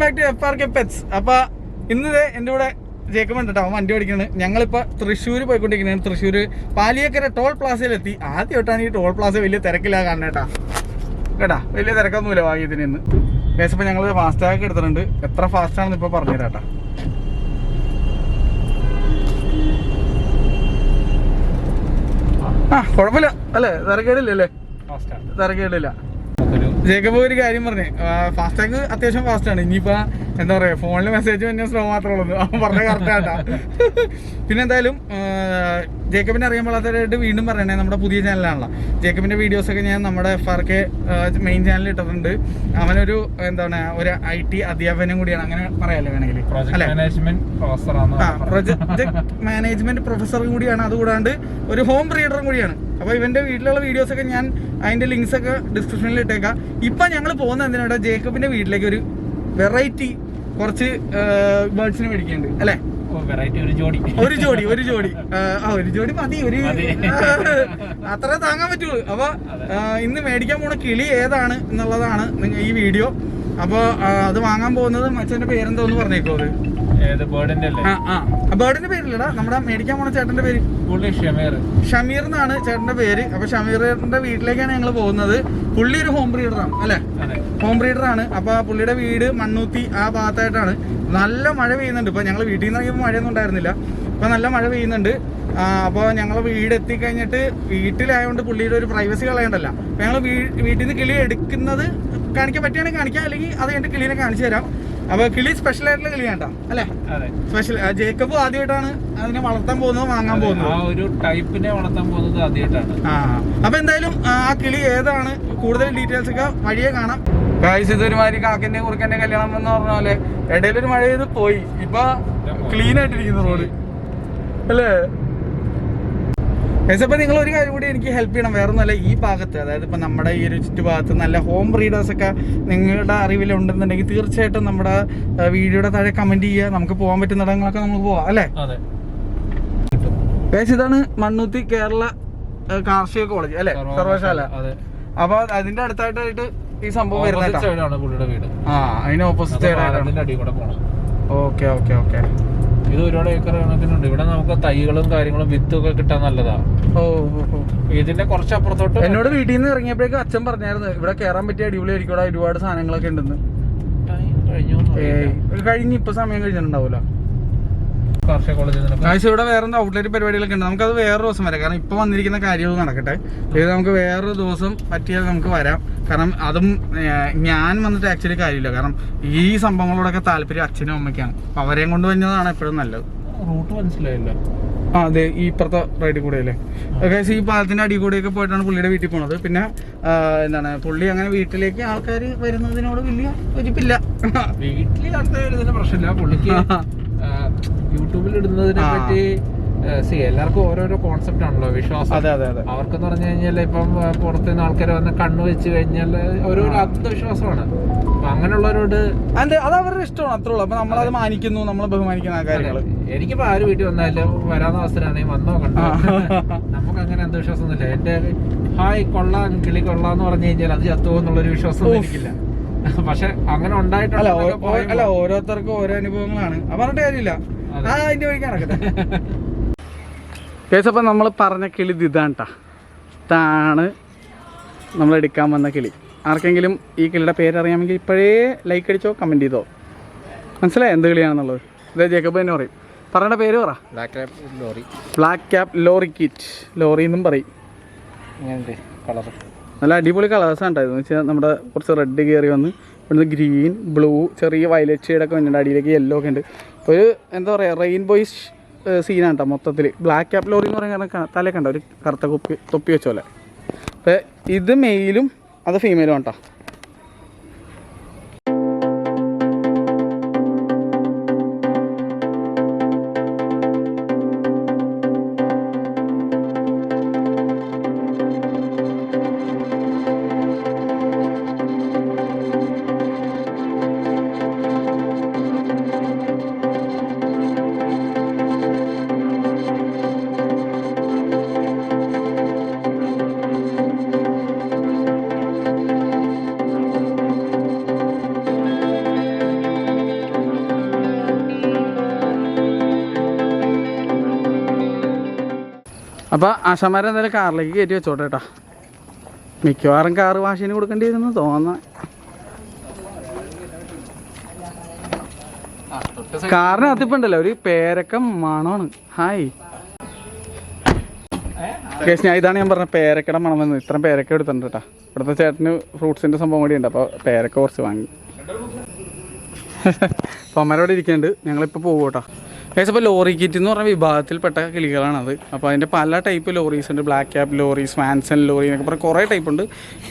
Back to FRK Pets. അപ്പോൾ ഇന്ന് എൻ്റെ കൂടെ ജേക്കബ് ഉണ്ട് കേട്ടോ. അവൻ വണ്ടി ഓടിക്കുന്നത്. ഞങ്ങളിപ്പോൾ തൃശ്ശൂർ പോയിക്കൊണ്ടിരിക്കുന്നതാണ്. തൃശ്ശൂർ പാലിയേക്കര ടോൾ പ്ലാസയിലെത്തി. ആദ്യമായിട്ടാണ് ഈ ടോൾ പ്ലാസ വലിയ തിരക്കില്ല കാണുന്നത് കേട്ടാ. വലിയ തിരക്കൊന്നുമില്ല വാങ്ങിയതിന് ഇന്ന്. കേസപ്പോൾ ഞങ്ങൾ ഫാസ്റ്റാഗ് എടുത്തിട്ടുണ്ട്. എത്ര ഫാസ്റ്റാണെന്ന് ഇപ്പോൾ പറഞ്ഞുതരാം കേട്ടോ. കുഴപ്പമില്ല അല്ലേ, തിരക്കേടില്ലല്ലേ? തിരക്കേടില്ല. ജേക്കബ് ഒരു കാര്യം പറഞ്ഞു, ഫാസ്റ്റാഗ് അത്യാവശ്യം ഫാസ്റ്റാണ്. ഇനിയിപ്പോൾ എന്താ പറയുക, ഫോണിൽ മെസ്സേജ് തന്നെ സ്ലോ മാത്രമേ ഉള്ളൂ. അവൻ പറഞ്ഞ കറക്റ്റാട്ടാ. പിന്നെ എന്തായാലും ജേക്കബിനെ അറിയാൻ പാടാത്തതായിട്ട് വീണ്ടും പറയണേ, നമ്മുടെ പുതിയ ചാനലാണല്ലോ. ജേക്കബിൻ്റെ വീഡിയോസൊക്കെ ഞാൻ നമ്മുടെ FRK മെയിൻ ചാനലിൽ ഇട്ടിട്ടുണ്ട്. അവനൊരു എന്താണ് ഒരു IT അധ്യാപനം കൂടിയാണ്, അങ്ങനെ പറയാമല്ലോ വേണമെങ്കിൽ അല്ലേ. പ്രൊജക്ട് മാനേജ്മെന്റ് പ്രൊഫസർ കൂടിയാണ്. അതുകൂടാണ്ട് ഒരു ഹോം റീഡറും കൂടിയാണ്. അപ്പോൾ ഇവൻ്റെ വീട്ടിലുള്ള വീഡിയോസൊക്കെ ഞാൻ അതിൻ്റെ ലിങ്ക്സൊക്കെ ഡിസ്ക്രിപ്ഷനിൽ ഇട്ടേക്കാം. ഇപ്പം ഞങ്ങൾ പോകുന്ന എന്തിനാണ്, ജേക്കബിൻ്റെ വീട്ടിലേക്ക് ഒരു വെറൈറ്റി കുറച്ച് ബേർഡ്സിനെ മേടിക്കുന്നുണ്ട് അല്ലേ. ഒരു ജോഡി മതി, അത്രേ താങ്ങാൻ പറ്റുള്ളൂ. അപ്പൊ ഇന്ന് മേടിക്കാൻ പോണ കിളി ഏതാണ് എന്നുള്ളതാണ് ഈ വീഡിയോ. അപ്പൊ അത് വാങ്ങാൻ പോകുന്നത് മച്ചന്റെ പേരെന്തോന്ന് പറഞ്ഞേക്കോ. അത് ബേർഡിന്റെ പേരില്ലടാ, നമ്മുടെ മേടിക്കാൻ പോണ ചേട്ടന്റെ പേര് ഷമീർ എന്നാണ് ചേട്ടന്റെ പേര്. അപ്പൊ ഷമീറിന്റെ വീട്ടിലേക്കാണ് ഞങ്ങൾ പോകുന്നത്. പുള്ളി ഒരു ഹോം ബ്രീഡറാണ് അല്ലെ, ഹോം ബ്രീഡറാണ്. അപ്പൊ പുള്ളിയുടെ വീട് മണ്ണൂത്തി ആ ഭാഗത്തായിട്ടാണ്. നല്ല മഴ പെയ്യുന്നുണ്ട്. ഇപ്പൊ ഞങ്ങൾ വീട്ടിൽ നിന്ന് ഇറങ്ങിയപ്പോൾ മഴയൊന്നും ഉണ്ടായിരുന്നില്ല. ഇപ്പൊ നല്ല മഴ പെയ്യുന്നുണ്ട്. അപ്പോൾ ഞങ്ങൾ വീട് എത്തിക്കഴിഞ്ഞിട്ട് വീട്ടിലായതുകൊണ്ട് പുള്ളിയുടെ ഒരു പ്രൈവസി കളയണ്ടല്ലോ. അപ്പൊ ഞങ്ങൾ വീട്ടിൽ നിന്ന് കിളി എടുക്കുന്നത് കാണിക്കാൻ പറ്റുകയാണെങ്കിൽ കാണിക്കാം, അല്ലെങ്കിൽ അത് കഴിഞ്ഞിട്ട് കിളീനെ കാണിച്ചു തരാം. അപ്പൊ കിളി സ്പെഷ്യൽ ആയിട്ടുള്ള കിളിയാണ്ടാ അല്ലെ, സ്പെഷ്യൽ. ജേക്കബ് ആദ്യമായിട്ടാണ് അതിനെ വളർത്താൻ പോകുന്നത്, വാങ്ങാൻ പോകുന്നത്. ഒരു ടൈപ്പിനെ വളർത്താൻ പോകുന്നത് ആദ്യമായിട്ടാണ്. അപ്പൊ എന്തായാലും ആ കിളി ഏതാണ്, കൂടുതൽ ഡീറ്റെയിൽസ് ഒക്കെ വഴിയെ കാണാം. ഗായ്സ്, ഇതൊരുമാതിരി കാക്കന്റെ കുറുക്കന്റെ കല്യാണം എന്ന് പറഞ്ഞ പോലെ ഇടയിലൊരു മഴ ചെയ്ത് പോയി. ഇപ്പൊ ക്ലീൻ ആയിട്ടിരിക്കുന്നു റോഡ് അല്ലേ. അപ്പോൾ നിങ്ങൾ ഒരു കാര്യം കൂടി എനിക്ക് ഹെൽപ്പ് ചെയ്യണം. വേറെ ഒന്നുമല്ല, ഈ ഭാഗത്ത്, അതായത് ഇപ്പം നമ്മുടെ ഈ ഒരു ചുറ്റുഭാഗത്ത് നല്ല ഹോം ബ്രീഡേഴ്സൊക്കെ നിങ്ങളുടെ അറിവിലുണ്ടെന്നുണ്ടെങ്കിൽ തീർച്ചയായിട്ടും നമ്മുടെ വീഡിയോയുടെ താഴെ കമന്റ് ചെയ്യുക. നമുക്ക് പോകാൻ പറ്റുന്ന ഇടങ്ങളൊക്കെ നമുക്ക് പോവാം അല്ലേ. ഇതാണ് മണ്ണൂത്തി കേരള കാർഷിക കോളേജ് അല്ലെ, സർവകലാശാല. അപ്പൊ അതിന്റെ അടുത്തായിട്ടായിട്ട് ഈ സംഭവം വരുന്നത്. അതിന് ഓപ്പോസിറ്റ് സൈഡായിട്ടാണ്. Okay okay okay. ഇത് ഒരുപാട് ഏക്കർ കണക്കിനുണ്ട്. ഇവിടെ നമുക്ക് തൈകളും കാര്യങ്ങളും വിത്തൊക്കെ കിട്ടാൻ നല്ലതാണ്. ഇതിന്റെ കുറച്ച് അപ്പുറത്തോട്ട് എന്നോട് വീട്ടിൽ നിന്ന് ഇറങ്ങിയപ്പോഴേക്കും അച്ഛൻ പറഞ്ഞായിരുന്നു ഇവിടെ കയറാൻ പറ്റിയ അടിപൊളിയായിരിക്കും, ഇവിടെ ഒരുപാട് സാധനങ്ങളൊക്കെ ഉണ്ടെന്ന്. കഴിഞ്ഞ് ഇപ്പൊ സമയം കഴിഞ്ഞിട്ടുണ്ടാവൂല. കാർഷിക കോളേജ് ഇവിടെ വേറെ ഔട്ട്ലെറ്റ് പരിപാടികളൊക്കെ ഉണ്ട്. നമുക്കത് വേറൊരു ദിവസം വരാം. കാരണം ഇപ്പൊ വന്നിരിക്കുന്ന കാര്യവും നടക്കട്ടെ. ഇത് നമുക്ക് വേറൊരു ദിവസം പറ്റിയാൽ നമുക്ക് വരാം. കാരണം അതും ഞാൻ വന്നിട്ട് ആക്ച്വലി കാര്യമില്ല. കാരണം ഈ സംഭവങ്ങളോടൊക്കെ താല്പര്യം അച്ഛനും അമ്മയ്ക്കാണ്. അപ്പൊ അവരെയും കൊണ്ട് വരുന്നതാണ് എപ്പോഴും നല്ലത്. റൂട്ട് മനസ്സിലായില്ല. അതെ, ഈ ഇപ്പുറത്തെ റൈഡിൽ കൂടെ അല്ലേ. ഈ പാലത്തിന്റെ അടി കൂടെയൊക്കെ പോയിട്ടാണ് പുള്ളിയുടെ വീട്ടിൽ പോണത്. പിന്നെ എന്താണ്, പുള്ളി അങ്ങനെ വീട്ടിലേക്ക് ആൾക്കാർ വരുന്നതിനോട് വലിയ ഒരിപ്പില്ല. വീട്ടിൽ ആൾക്കാർ വരുന്നതിന് പ്രശ്നമില്ല. പുള്ളിക്ക് യൂട്യൂബിൽ ഇടുന്നതിനെ പറ്റി എല്ലാവർക്കും ഓരോരോ കോൺസെപ്റ്റ് ആണല്ലോ, വിശ്വാസം. അവർക്കെന്ന് പറഞ്ഞു കഴിഞ്ഞാൽ ഇപ്പം പുറത്തുനിന്ന് ആൾക്കാർ വന്ന് കണ്ണു വെച്ച് കഴിഞ്ഞാൽ ഓരോരോ അന്ധവിശ്വാസമാണ്. അപ്പൊ അങ്ങനെയുള്ളവരോട് അത് അവരുടെ ഇഷ്ടമാണ്, അത്രേ ഉള്ളൂ. അപ്പൊ നമ്മളത് മാനിക്കുന്നു, നമ്മൾ ബഹുമാനിക്കുന്ന കാര്യങ്ങൾ. എനിക്കിപ്പോ ആര് വീട്ടിൽ വന്നാലും വരാവുന്ന അവസരമാണെങ്കിൽ വന്നോ കണ്ടോ, നമുക്ക് അങ്ങനെ അന്ധവിശ്വാസം ഒന്നുമില്ല. എന്റെ ഹായ് കൊള്ളാൻ കിളി കൊള്ളാന്ന് പറഞ്ഞു കഴിഞ്ഞാൽ അത് ചത്തുവോ എന്നുള്ളൊരു വിശ്വാസം എനിക്കില്ല. പക്ഷെ അങ്ങനെ ഉണ്ടായിട്ടല്ല. ഓരോരുത്തർക്കും ഓരോ അനുഭവങ്ങളാണ്. പറഞ്ഞിട്ട് കാര്യമില്ല, അതിന്റെ വഴിക്ക് നടക്കട്ടെ. കേസ്, അപ്പം നമ്മൾ പറഞ്ഞ കിളി ഇതാണ് നമ്മൾ എടുക്കാൻ വന്ന കിളി. ആർക്കെങ്കിലും ഈ കിളിയുടെ പേരറിയാമെങ്കിൽ ഇപ്പോഴേ ലൈക്ക് അടിച്ചോ, കമൻറ്റ് ചെയ്തോ. മനസ്സിലായോ എന്ത് കിളിയാണെന്നുള്ളത്? ഇതേ ജേക്കബ് തന്നെ പറയും. പറയേണ്ട പേര് പറ. ബ്ലാക്ക് ക്യാപ്പ് ലോറിക്കിറ്റ്, ലോറി എന്നും പറയും. നല്ല അടിപൊളി കളേഴ്സാണ് ഉണ്ടായത്. എന്ന് വെച്ചാൽ നമ്മുടെ കുറച്ച് റെഡ് കയറി വന്ന് ഇവിടുന്ന് ഗ്രീൻ, ബ്ലൂ, ചെറിയ വയലറ്റ് ഷെയ്ഡൊക്കെ വന്നിട്ടുണ്ട്. അടിയിലേക്ക് യെല്ലോ ഒക്കെ ഉണ്ട്. ഒരു എന്താ പറയുക, റെയിൻബോയിഷ് സീനാണ് കേട്ടോ മൊത്തത്തിൽ. ബ്ലാക്ക് ക്യാപ്പ് ലോറി എന്ന് പറയുന്നത് തലേ കണ്ട ഒരു കറുത്ത തൊപ്പി വെച്ച പോലെ. അപ്പോൾ ഇത് മെയിലും അത് ഫീമെയിലും ആണ് കേട്ടോ. അപ്പോൾ ആശാമാരെന്തായാലും കാറിലേക്ക് കയറ്റി വെച്ചോട്ടെ കേട്ടോ. മിക്കവാറും കാറ് വാഷിന് കൊടുക്കേണ്ടി വരുമെന്ന് തോന്നുന്നു. കാറിനകത്ത് ഇപ്പം ഉണ്ടല്ലോ ഒരു പേരക്ക മണമാണ്. ഹായ് കേസ്, ഞാൻ പറഞ്ഞ പേരക്കയുടെ മണം വന്ന് ഇത്രയും പേരക്ക എടുത്തിട്ടുണ്ട് കേട്ടോ. ഇവിടുത്തെ ചേട്ടന് ഫ്രൂട്ട്സിൻ്റെ സംഭവം കൂടി ഉണ്ട്. അപ്പോൾ പേരക്ക കുറച്ച് വാങ്ങി. അപ്പോൾ അമ്മരോടെ ഇരിക്കുന്നുണ്ട്. ഞങ്ങളിപ്പോൾ പോകും കേട്ടോ. കേസ് അപ്പോൾ ലോറി കിറ്റ് എന്ന് പറഞ്ഞ വിഭാഗത്തിൽപ്പെട്ട കിളികളാണത്. അപ്പോൾ അതിൻ്റെ പല ടൈപ്പ് ലോറീസ് ഉണ്ട്. Black cap lorry, Swanson lorry എന്നൊക്കെ പറഞ്ഞാൽ കുറേ ടൈപ്പ് ഉണ്ട്.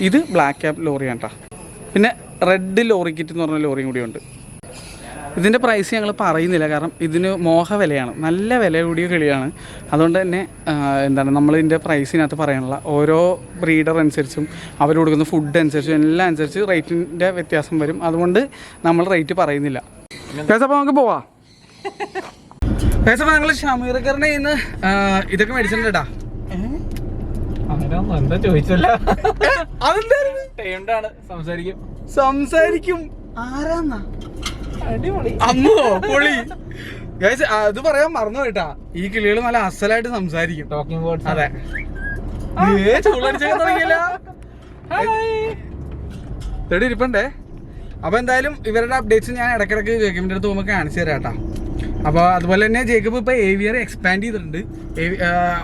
ഇത് ബ്ലാക്ക് ക്യാപ്പ് ലോറിയാണ് കേട്ടോ. പിന്നെ റെഡ് ലോറി കിറ്റ് എന്ന് പറഞ്ഞ ലോറിയും കൂടിയുണ്ട്. ഇതിൻ്റെ പ്രൈസ് ഞങ്ങൾ പറയുന്നില്ല, കാരണം ഇതിന് മോഹ വിലയാണ്, നല്ല വില കൂടിയ കിളിയാണ്. അതുകൊണ്ട് തന്നെ നമ്മളിതിൻ്റെ പ്രൈസിനകത്ത് പറയാനുള്ള ഓരോ ബ്രീഡർ അനുസരിച്ചും അവർ കൊടുക്കുന്ന ഫുഡ് അനുസരിച്ചും എല്ലാം അനുസരിച്ച് റേറ്റിൻ്റെ വ്യത്യാസം വരും. അതുകൊണ്ട് നമ്മൾ റേറ്റ് പറയുന്നില്ല. കേസ് അപ്പോൾ നമുക്ക് പോവാം. കേസ് അപ്പോൾ ഞങ്ങൾ ഷമീർക്കറിനെ ഇന്ന് ഇതൊക്കെ മേടിച്ചിട്ടുണ്ട് കേട്ടാ. എന്താ ചോദിച്ചല്ല, സംസാരിക്കും ആരാന്നാ അമ്മോ പൊളി. അത് പറയാൻ മറന്നു കേട്ടാ, ഈ കിളികൾ നല്ല അസലായിട്ട് സംസാരിക്കും. അതെ, ചൂളടിച്ചൊക്കെ തുടങ്ങിയല്ലോ. തേടി ഇരിപ്പണ്ടേ. അപ്പൊ എന്തായാലും ഇവരുടെ അപ്ഡേറ്റ്സ് ഞാൻ ഇടയ്ക്കിടയ്ക്ക് ജേക്കബിന്റെ അടുത്ത് പോകുമ്പോൾ കാണിച്ചു തരാം കേട്ടാ. അപ്പോൾ അതുപോലെ തന്നെ ജേക്കബ് ഇപ്പോൾ ഏവിയർ എക്സ്പാൻഡ് ചെയ്തിട്ടുണ്ട്.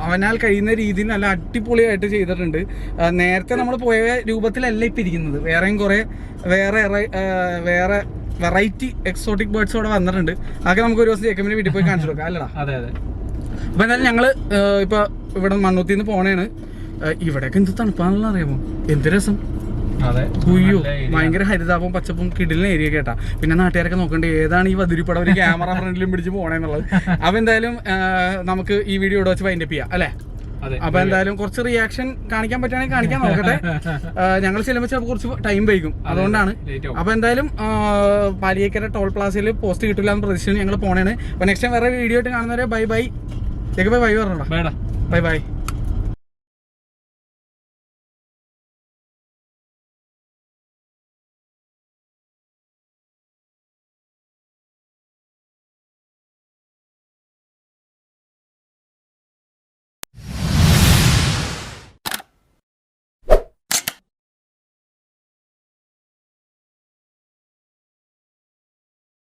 അവനാൽ കഴിയുന്ന രീതിയിൽ നല്ല അടിപൊളിയായിട്ട് ചെയ്തിട്ടുണ്ട്. നേരത്തെ നമ്മൾ പോയ രൂപത്തിലല്ല ഇപ്പം ഇരിക്കുന്നത്. വേറെയും കുറേ വേറെ വെറൈറ്റി എക്സോട്ടിക് ബേർഡ്സ് ഇവിടെ വന്നിട്ടുണ്ട്. അതൊക്കെ നമുക്ക് ഒരു ദിവസം ജേക്കബിന്റെ വീട്ടിൽ പോയി കാണിച്ചു കൊടുക്കാം അല്ലടാ. അതെ അതെ. അപ്പോൾ എന്തായാലും ഞങ്ങൾ ഇപ്പോൾ ഇവിടെ മണ്ണുത്തിയിൽ നിന്ന് പോണേണ്. ഇവിടെയൊക്കെ എന്ത് തണുപ്പാണെന്ന് അറിയാമോ, എന്ത് രസം. ഉയ്യോ, ഭയങ്കര ഹരിതാപവും പച്ചപ്പും കിടിലിന് ഏരിയ കേട്ടാ. പിന്നെ നാട്ടുകാരൊക്കെ നോക്കണ്ടേ ഏതാണ് ഈ വതിരിപ്പടം ഒരു ക്യാമറ ഫ്രണ്ടിലും പിടിച്ച് പോണേന്നുള്ളത്. അപ്പൊ എന്തായാലും നമുക്ക് ഈ വീഡിയോ ഇവിടെ വെച്ച് വൈൻഡപ്പ് ചെയ്യാം അല്ലേ. അപ്പൊ എന്തായാലും കുറച്ച് റിയാക്ഷൻ കാണിക്കാൻ പറ്റുകയാണെങ്കിൽ കാണിക്കാൻ നോക്കട്ടെ. ഞങ്ങൾ ചെല്ലുമ്പോൾ ചിലപ്പോൾ കുറച്ച് ടൈം വൈകും, അതുകൊണ്ടാണ്. അപ്പൊ എന്തായാലും പാലിയേക്കര ടോൾ പ്ലാസയിൽ പോസ്റ്റ് കിട്ടില്ല എന്ന് പ്രതീക്ഷിച്ച് ഞങ്ങൾ പോണേണ്. അപ്പൊ നെക്സ്റ്റ് ടൈം വേറെ വീഡിയോ ആയിട്ട് കാണുന്നവരെ ബൈ ബൈ. ബൈ ബൈ പറഞ്ഞോടാ. Bye by.